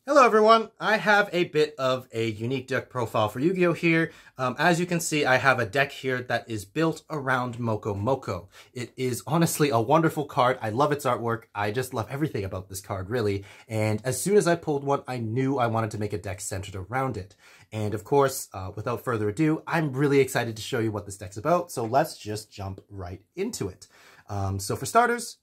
Hello everyone, I have a bit of a unique deck profile for Yu-Gi-Oh! Here. As you can see, I have a deck here that is built around Moko Moko. It is honestly a wonderful card. I love its artwork. I just love everything about this card, really. And as soon as I pulled one, I knew I wanted to make a deck centered around it. And of course, without further ado, I'm really excited to show you what this deck's about. So let's just jump right into it. So for starters,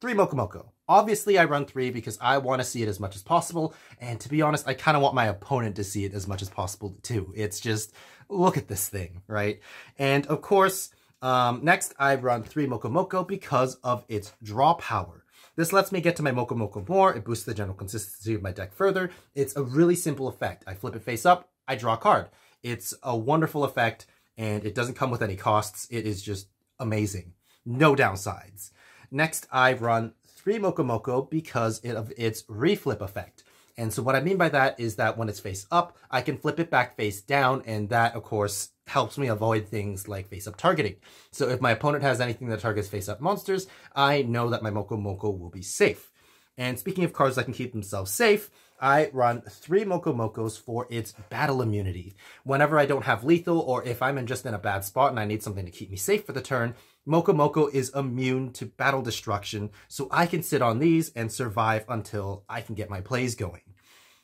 3 Moko Moko. Obviously, I run 3 because I want to see it as much as possible, and to be honest, I kind of want my opponent to see it as much as possible too. It's just, look at this thing, right? And of course, next I run 3 Moko Moko because of its draw power. This lets me get to my Moko Moko more, it boosts the general consistency of my deck further. It's a really simple effect. I flip it face up, I draw a card. It's a wonderful effect, and it doesn't come with any costs. It is just amazing. No downsides. Next, I run 3 Moko Moko because of its reflip effect. And so what I mean by that is that when it's face up, I can flip it back face down, and that, of course, helps me avoid things like face-up targeting. So if my opponent has anything that targets face-up monsters, I know that my Moko Moko will be safe. And speaking of cards that can keep themselves safe, I run 3 Moko Mokos for its battle immunity. Whenever I don't have lethal, or if I'm just in a bad spot and I need something to keep me safe for the turn, Moko Moko is immune to battle destruction, so I can sit on these and survive until I can get my plays going.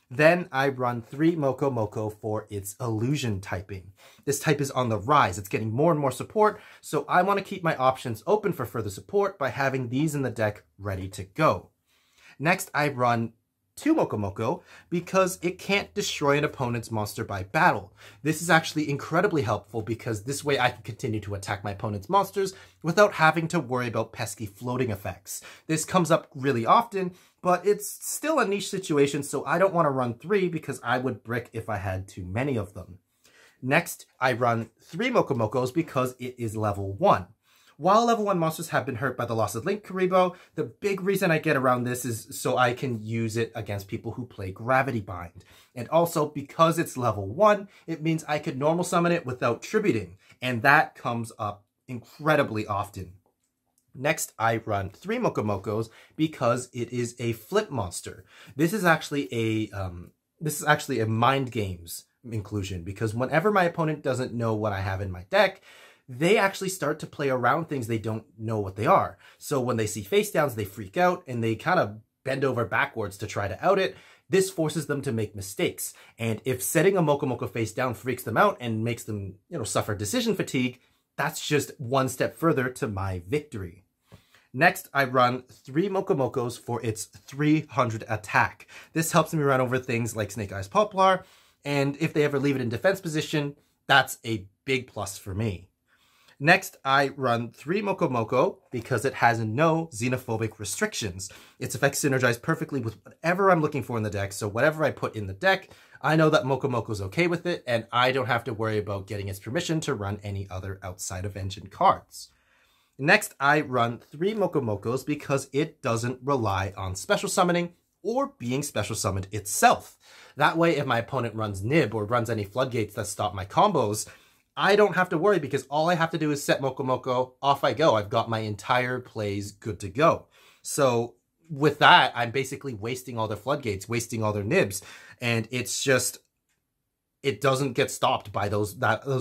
Then I run 3 Moko Moko for its illusion typing. This type is on the rise. It's getting more and more support, so I want to keep my options open for further support by having these in the deck ready to go. Next, I run 2 Moko Moko because it can't destroy an opponent's monster by battle. This is actually incredibly helpful because this way I can continue to attack my opponent's monsters without having to worry about pesky floating effects. This comes up really often, but it's still a niche situation, so I don't want to run 3 because I would brick if I had too many of them. Next, I run 3 Moko Mokos because it is level 1. While level 1 monsters have been hurt by the loss of Linkuriboh, the big reason I get around this is so I can use it against people who play Gravity Bind. And also, because it's level 1, it means I could normal summon it without tributing, and that comes up incredibly often. Next, I run 3 Moko Mokos because it is a flip monster. This is actually a mind games inclusion, because whenever my opponent doesn't know what I have in my deck, they actually start to play around things they don't know what they are. So when they see face downs, they freak out and they kind of bend over backwards to try to out it. This forces them to make mistakes. And if setting a Moko Moko face down freaks them out and makes them, suffer decision fatigue, that's just one step further to my victory. Next, I run 3 Moko Mokos for its 300 attack. This helps me run over things like Snake Eyes Poplar, and if they ever leave it in defense position, that's a big plus for me. Next, I run 3 Moko Moko because it has no xenophobic restrictions. Its effects synergize perfectly with whatever I'm looking for in the deck, so whatever I put in the deck, I know that Moko Moko's okay with it, and I don't have to worry about getting its permission to run any other outside of engine cards. Next, I run 3 Moko Mokos because it doesn't rely on special summoning or being special summoned itself. That way, if my opponent runs Nib or runs any floodgates that stop my combos, I don't have to worry because all I have to do is set Moko Moko, off I go. I've got my entire plays good to go. So with that, I'm basically wasting all their floodgates, wasting all their nibs, and it's just, it doesn't get stopped by those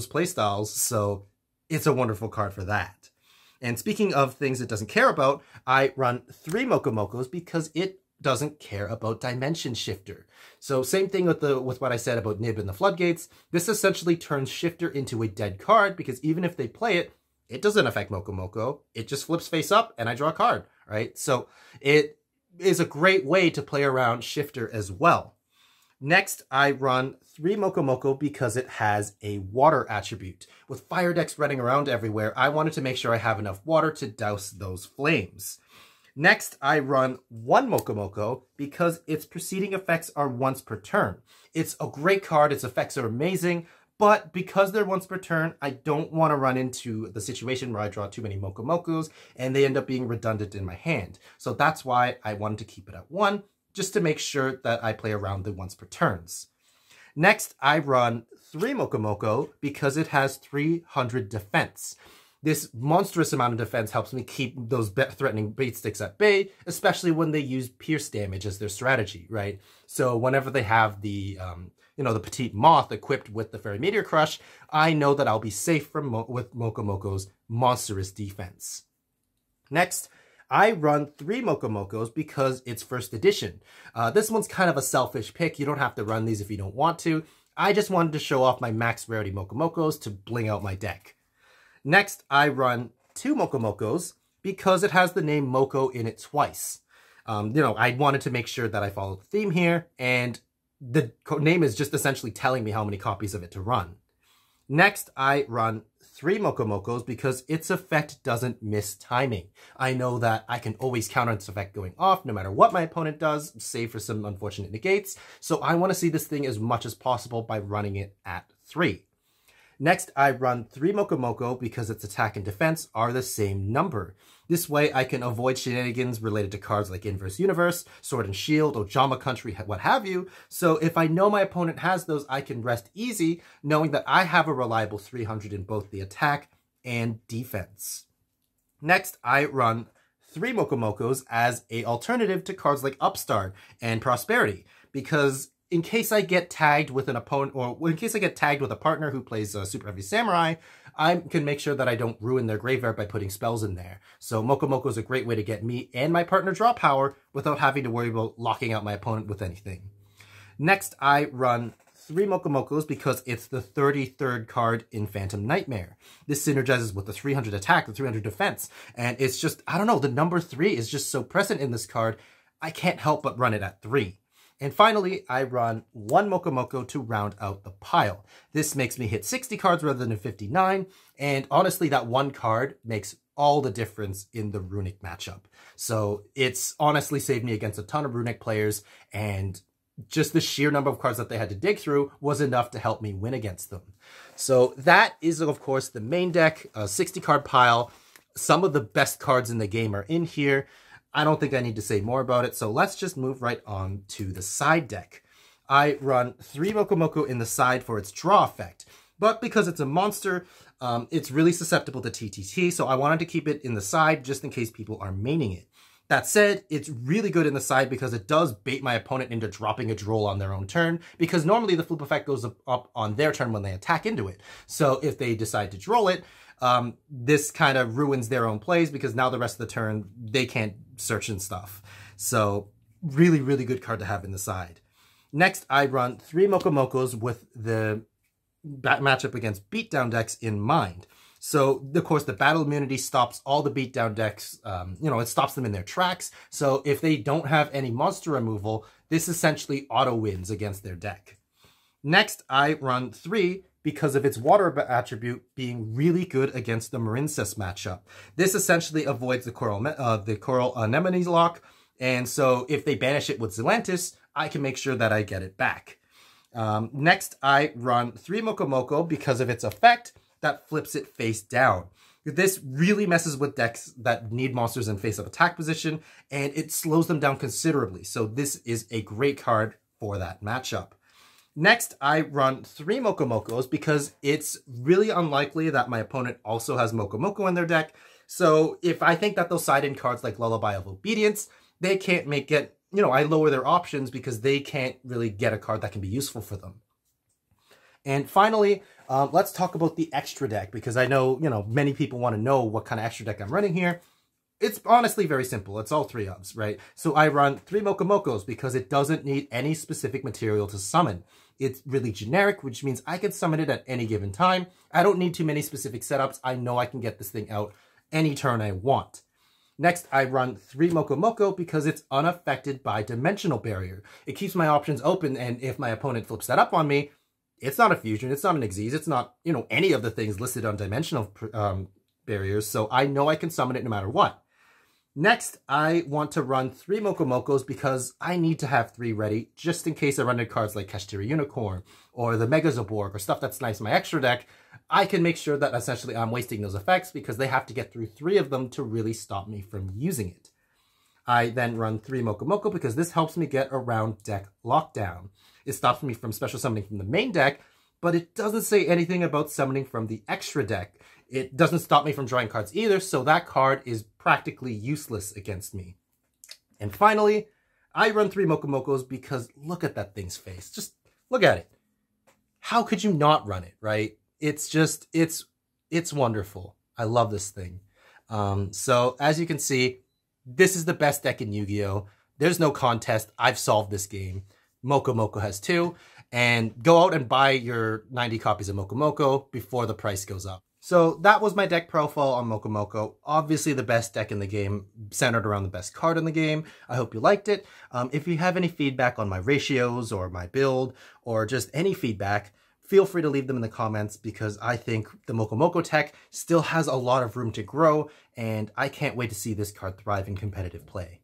play styles, so it's a wonderful card for that. And speaking of things it doesn't care about, I run 3 Moko Mokos because it doesn't care about Dimension Shifter. So same thing with what I said about Nib and the Floodgates. This essentially turns Shifter into a dead card because even if they play it, it doesn't affect Moko Moko. It just flips face up and I draw a card, right? So it is a great way to play around Shifter as well. Next, I run 3 Moko Moko because it has a water attribute. With fire decks running around everywhere, I wanted to make sure I have enough water to douse those flames. Next, I run 1 Moko Moko because its preceding effects are once per turn. It's a great card, its effects are amazing, but because they're once per turn, I don't want to run into the situation where I draw too many Moko Mokos and they end up being redundant in my hand. So that's why I wanted to keep it at 1, just to make sure that I play around the once per turns. Next, I run 3 Moko Moko because it has 300 defense. This monstrous amount of defense helps me keep those threatening bait sticks at bay, especially when they use pierce damage as their strategy, right? So whenever they have the, the Petite Moth equipped with the Fairy Meteor Crush, I know that I'll be safe with Mokomoko's monstrous defense. Next, I run 3 Mokomokos because it's first edition. This one's kind of a selfish pick. You don't have to run these if you don't want to. I just wanted to show off my max rarity Mokomokos to bling out my deck. Next, I run 2 Mokomokos because it has the name Moko in it twice. I wanted to make sure that I followed the theme here, and the name is just essentially telling me how many copies of it to run. Next, I run 3 Mokomokos because its effect doesn't miss timing. I know that I can always counter its effect going off no matter what my opponent does, save for some unfortunate negates. So I want to see this thing as much as possible by running it at 3. Next, I run 3 Mokomoko because its attack and defense are the same number. This way, I can avoid shenanigans related to cards like Inverse Universe, Sword and Shield, Ojama Country, what have you. So if I know my opponent has those, I can rest easy knowing that I have a reliable 300 in both the attack and defense. Next, I run 3 Mokomokos as an alternative to cards like Upstart and Prosperity, because in case I get tagged with an opponent, or in case I get tagged with a partner who plays Super Heavy Samurai, I can make sure that I don't ruin their graveyard by putting spells in there. So Mokomoko is a great way to get me and my partner draw power without having to worry about locking out my opponent with anything. Next, I run 3 Mokomokos because it's the 33rd card in Phantom Nightmare. This synergizes with the 300 attack, the 300 defense, and it's just, I don't know, the number 3 is just so present in this card, I can't help but run it at 3. And finally, I run 1 Mokomoko to round out the pile. This makes me hit 60 cards rather than 59, and honestly, that one card makes all the difference in the Runic matchup. So it's honestly saved me against a ton of Runic players, and just the sheer number of cards that they had to dig through was enough to help me win against them. So that is, of course, the main deck, a 60-card pile. Some of the best cards in the game are in here. I don't think I need to say more about it, so let's just move right on to the side deck. I run 3 Mokomoko in the side for its draw effect, but because it's a monster, it's really susceptible to TTT, so I wanted to keep it in the side just in case people are maining it. That said, it's really good in the side because it does bait my opponent into dropping a droll on their own turn, because normally the flip effect goes up on their turn when they attack into it. So if they decide to droll it, this kind of ruins their own plays because now the rest of the turn, they can't search and stuff. So really, really good card to have in the side. Next, I run 3 Mokomokos with the matchup against beatdown decks in mind. So, of course, the battle immunity stops all the beatdown decks, it stops them in their tracks. So if they don't have any monster removal, this essentially auto wins against their deck. Next, I run 3 because of its water attribute being really good against the Marincess matchup. This essentially avoids the Coral Anemone's lock, and so if they banish it with Zelantis, I can make sure that I get it back. Next, I run 3 Mokomoko because of its effect that flips it face down. This really messes with decks that need monsters in face-up attack position, and it slows them down considerably, so this is a great card for that matchup. Next, I run 3 Mokomokos because it's really unlikely that my opponent also has Mokomoko in their deck. So if I think that they'll side in cards like Lullaby of Obedience, they can't I lower their options because they can't really get a card that can be useful for them. And finally, let's talk about the extra deck because I know, many people want to know what kind of extra deck I'm running here. It's honestly very simple. It's all 3 ofs, right? So I run 3 Mokomokos because it doesn't need any specific material to summon. It's really generic, which means I can summon it at any given time. I don't need too many specific setups. I know I can get this thing out any turn I want. Next, I run 3 Mokomoko because it's unaffected by Dimensional Barrier. It keeps my options open, and if my opponent flips that up on me, it's not a fusion, it's not an Xyz, it's not, any of the things listed on Dimensional Barriers, so I know I can summon it no matter what. Next, I want to run 3 Mokomokos because I need to have 3 ready, just in case I run into cards like Kashtira Unicorn, or the Megazoborg, or stuff that's nice in my extra deck. I can make sure that essentially I'm wasting those effects because they have to get through 3 of them to really stop me from using it. I then run 3 Mokomoko because this helps me get around deck lockdown. It stops me from special summoning from the main deck, but it doesn't say anything about summoning from the extra deck. It doesn't stop me from drawing cards either, so that card is practically useless against me. And finally, I run 3 Mokomokos because look at that thing's face. Just look at it. How could you not run it, right? It's just, it's wonderful. I love this thing. So as you can see, this is the best deck in Yu-Gi-Oh! There's no contest. I've solved this game. Mokomoko has 2. And go out and buy your 90 copies of Mokomoko before the price goes up. So that was my deck profile on Mokomoko. Obviously the best deck in the game, centered around the best card in the game. I hope you liked it. If you have any feedback on my ratios or my build or just any feedback, feel free to leave them in the comments because I think the Mokomoko tech still has a lot of room to grow and I can't wait to see this card thrive in competitive play.